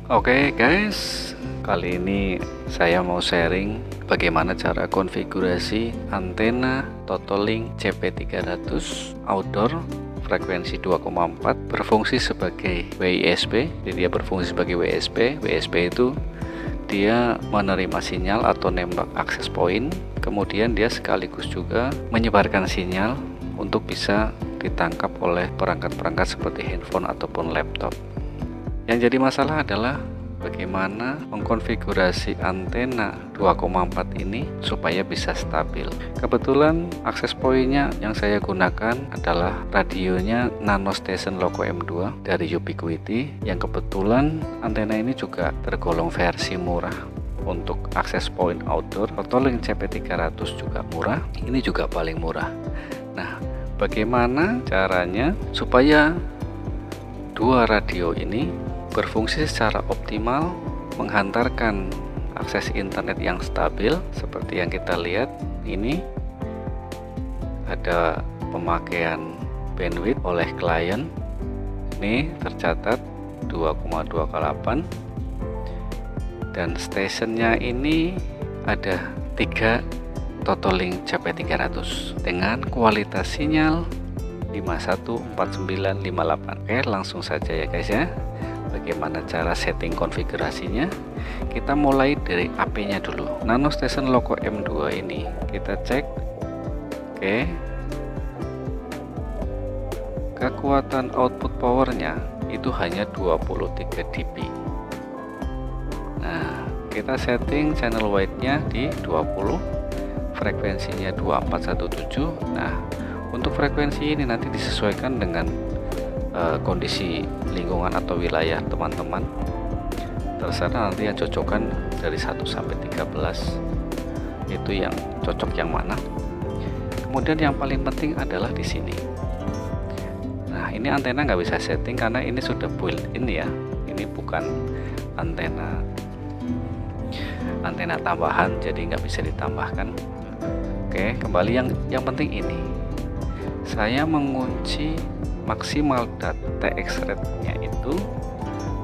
Oke guys, kali ini saya mau sharing bagaimana cara konfigurasi antena Totolink CP300 outdoor frekuensi 2,4 berfungsi sebagai WISP. Jadi dia berfungsi sebagai WSP. WSP itu dia menerima sinyal atau nembak akses point, kemudian dia sekaligus juga menyebarkan sinyal untuk bisa ditangkap oleh perangkat-perangkat seperti handphone ataupun laptop. Yang jadi masalah adalah bagaimana mengkonfigurasi antena 2,4 ini supaya bisa stabil. Kebetulan akses pointnya yang saya gunakan adalah radionya Nano Station Loco M2 dari Ubiquiti, yang kebetulan antena ini juga tergolong versi murah. Untuk akses point outdoor, Totolink CP300 juga murah, ini juga paling murah. Nah, bagaimana caranya supaya dua radio ini berfungsi secara optimal, menghantarkan akses internet yang stabil? Seperti yang kita lihat ini ada pemakaian bandwidth oleh klien, ini tercatat 2,2K8, dan stationnya ini ada 3 Totolink CP300 dengan kualitas sinyal 514958. Oke, langsung saja ya guys ya. Bagaimana cara setting konfigurasinya? Kita mulai dari AP-nya dulu. Nano Station Loco M2 ini kita cek. Oke. Kekuatan output powernya itu hanya 23 dB. Nah, kita setting channel width-nya di 20, frekuensinya 2417. Nah, untuk frekuensi ini nanti disesuaikan dengan kondisi lingkungan atau wilayah teman-teman. Terserah nanti yang cocokkan dari 1 sampai 13 itu yang cocok yang mana. Kemudian yang paling penting adalah di sini. Nah, ini antena nggak bisa setting karena ini sudah built-in ya. Ini bukan antena tambahan, jadi nggak bisa ditambahkan. Oke, kembali yang penting ini. Saya mengunci maksimal TX rate-nya itu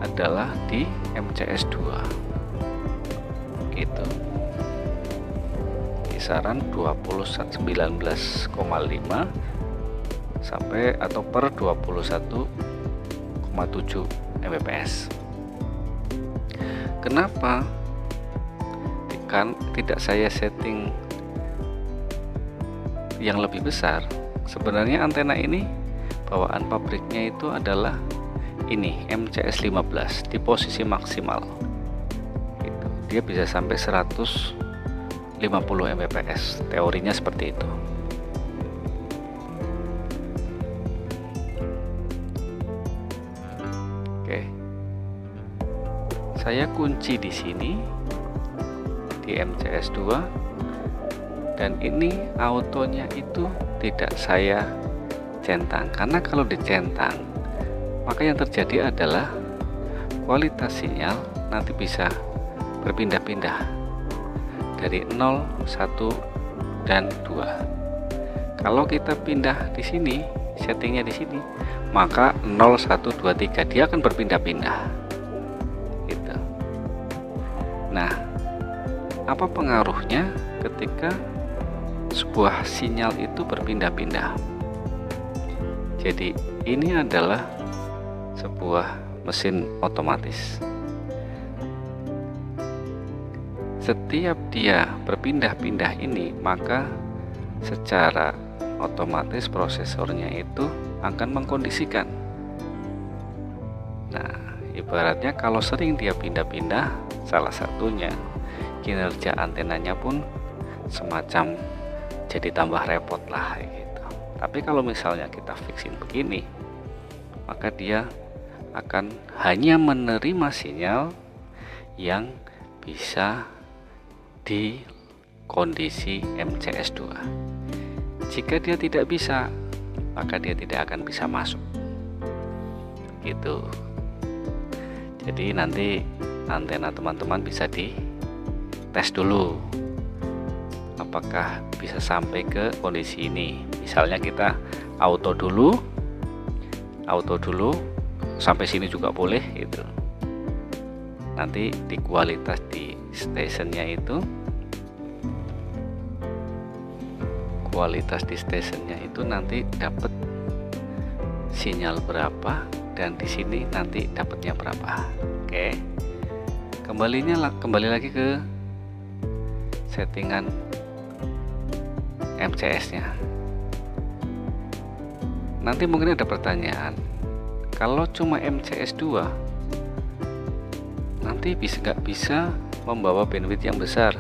adalah di MCS2 gitu, kisaran 21.19,5 sampai atau per 21,7 Mbps. Kenapa kan tidak saya setting yang lebih besar? Sebenarnya antena ini bawaan pabriknya itu adalah ini MCS 15 di posisi maksimal gitu. Dia bisa sampai 150 Mbps, teorinya seperti itu. Oke, saya kunci di sini di MCS 2, dan ini autonya itu tidak saya centang, karena kalau dicentang maka yang terjadi adalah kualitas sinyal nanti bisa berpindah-pindah dari 0, 1, dan 2. Kalau kita pindah di sini, settingnya di sini, maka 0, 1, 2, 3 dia akan berpindah-pindah gitu. Nah, apa pengaruhnya ketika sebuah sinyal itu berpindah-pindah? Jadi ini adalah sebuah mesin otomatis. Setiap dia berpindah-pindah ini, maka secara otomatis prosesornya itu akan mengkondisikan. Nah, ibaratnya kalau sering dia pindah-pindah, salah satunya kinerja antenanya pun semacam jadi tambah repot lah gitu. Tapi kalau misalnya kita fixin begini, maka dia akan hanya menerima sinyal yang bisa di kondisi MCS2. Jika dia tidak bisa, maka dia tidak akan bisa masuk gitu. Jadi nanti antena teman-teman bisa dites dulu apakah bisa sampai ke kondisi ini. Misalnya kita auto dulu sampai sini juga boleh gitu. nanti di kualitas di stationnya itu nanti dapat sinyal berapa, dan di sini nanti dapatnya berapa. Oke, kembali lagi ke settingan MCS nya. Nanti mungkin ada pertanyaan, kalau cuma MCS 2 nanti nggak bisa membawa bandwidth yang besar.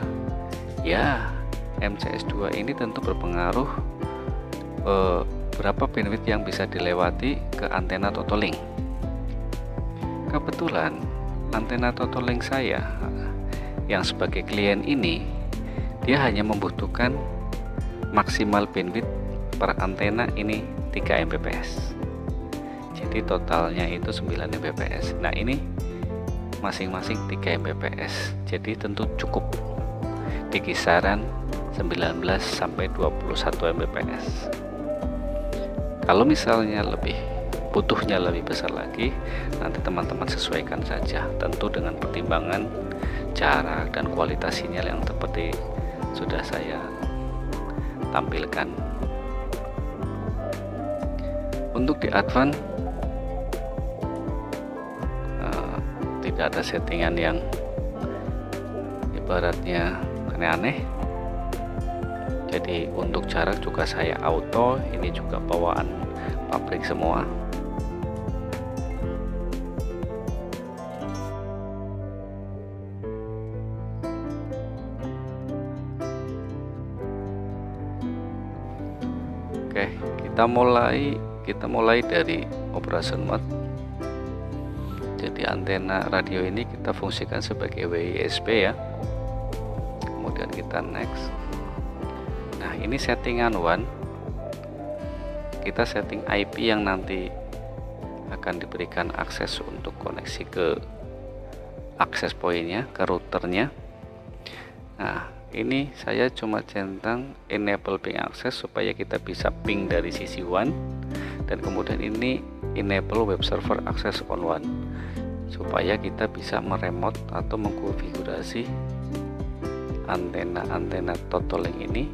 Ya, MCS 2 ini tentu berpengaruh berapa bandwidth yang bisa dilewati ke antena Totolink. Kebetulan antena Totolink saya yang sebagai klien ini, dia hanya membutuhkan maksimal bandwidth per antena ini 3 Mbps. Jadi totalnya itu 9 Mbps. Nah, ini masing-masing 3 Mbps. Jadi tentu cukup di kisaran 19 sampai 21 Mbps. Kalau misalnya butuhnya lebih besar lagi, nanti teman-teman sesuaikan saja, tentu dengan pertimbangan jarak dan kualitas sinyal yang seperti sudah saya tampilkan. Untuk di advance tidak ada settingan yang ibaratnya aneh-aneh. Jadi untuk jarak juga saya auto, ini juga bawaan pabrik semua. Oke, kita mulai dari operation mode. Jadi antena radio ini kita fungsikan sebagai WISP ya. Kemudian kita next. Nah, ini settingan one. Kita setting IP yang nanti akan diberikan akses untuk koneksi ke access point-nya, ke routernya. Nah, ini saya cuma centang enable ping access supaya kita bisa ping dari sisi one, dan kemudian ini enable web server access on one supaya kita bisa meremote atau mengkonfigurasi antena Totolink ini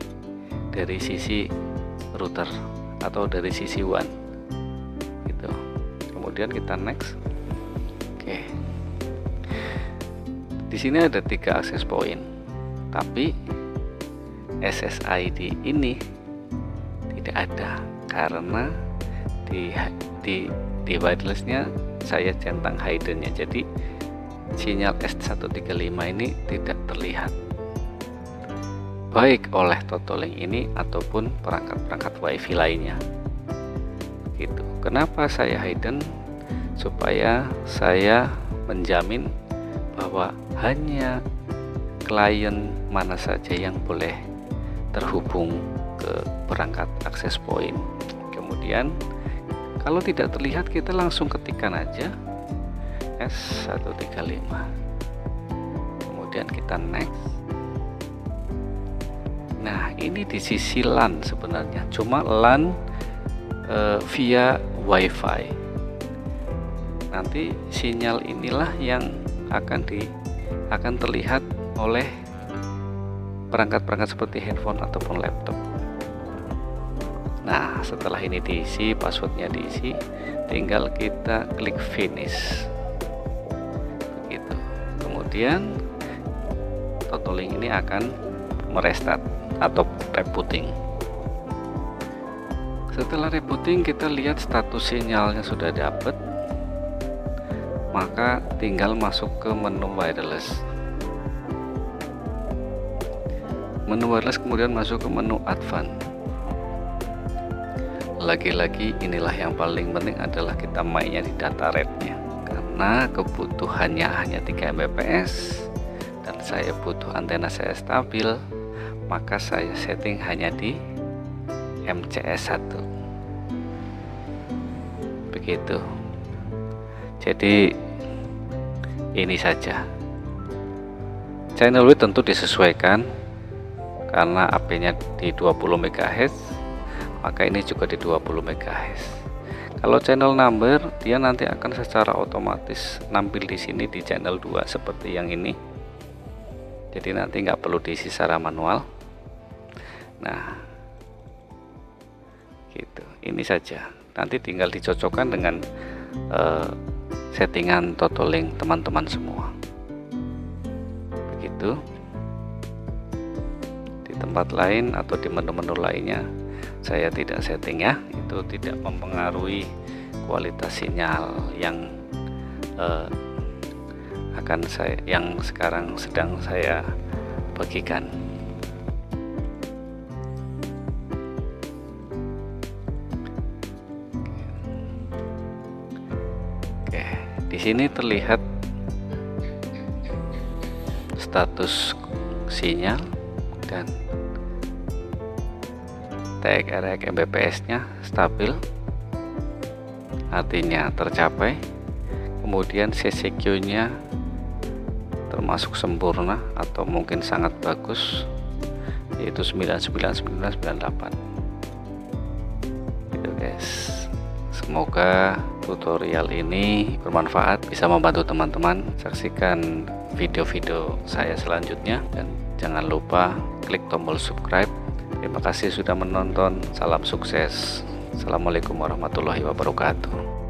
dari sisi router atau dari sisi one gitu. Kemudian kita next. Oke, di sini ada 3 access point, tapi SSID ini tidak ada karena di wirelessnya saya centang hiddennya, jadi sinyal S135 ini tidak terlihat baik oleh Totolink ini ataupun perangkat-perangkat WiFi lainnya gitu. Kenapa saya hidden? Supaya saya menjamin bahwa hanya klien mana saja yang boleh terhubung ke perangkat access point. Kemudian kalau tidak terlihat, kita langsung ketikkan aja S135, kemudian kita next. Nah, ini di sisi LAN sebenarnya, cuma LAN via WiFi. Nanti sinyal inilah yang akan terlihat oleh perangkat-perangkat seperti handphone ataupun laptop. Nah, setelah ini diisi, passwordnya diisi, tinggal kita klik finish. Begitu. Kemudian Totolink ini akan merestart atau rebooting. Setelah rebooting, kita lihat status sinyalnya sudah dapat, maka tinggal masuk ke menu wireless. Menu wireless kemudian masuk ke menu advance. Lagi-lagi inilah yang paling penting adalah kita mainnya di data rate-nya, karena kebutuhannya hanya 3 Mbps dan saya butuh antena saya stabil, maka saya setting hanya di MCS 1 begitu. Jadi ini saja. Channel width tentu disesuaikan karena AP nya di 20 MHz, maka ini juga di 20 MHz. Kalau channel number dia nanti akan secara otomatis nampil di sini di channel 2 seperti yang ini. Jadi nanti nggak perlu diisi secara manual. Nah, gitu. Ini saja. Nanti tinggal dicocokkan dengan settingan totaling teman-teman semua. Begitu. Di tempat lain atau di menu-menu lainnya saya tidak setting ya, itu tidak mempengaruhi kualitas sinyal yang yang sekarang sedang saya bagikan. Oke, di sini terlihat status sinyal dan TX/RX Mbps nya stabil, artinya tercapai. Kemudian CCQ nya termasuk sempurna atau mungkin sangat bagus, yaitu 999998 gitu guys. Semoga tutorial ini bermanfaat, bisa membantu teman-teman. Saksikan video-video saya selanjutnya dan jangan lupa klik tombol subscribe. Terima kasih sudah menonton. Salam sukses. Assalamualaikum warahmatullahi wabarakatuh.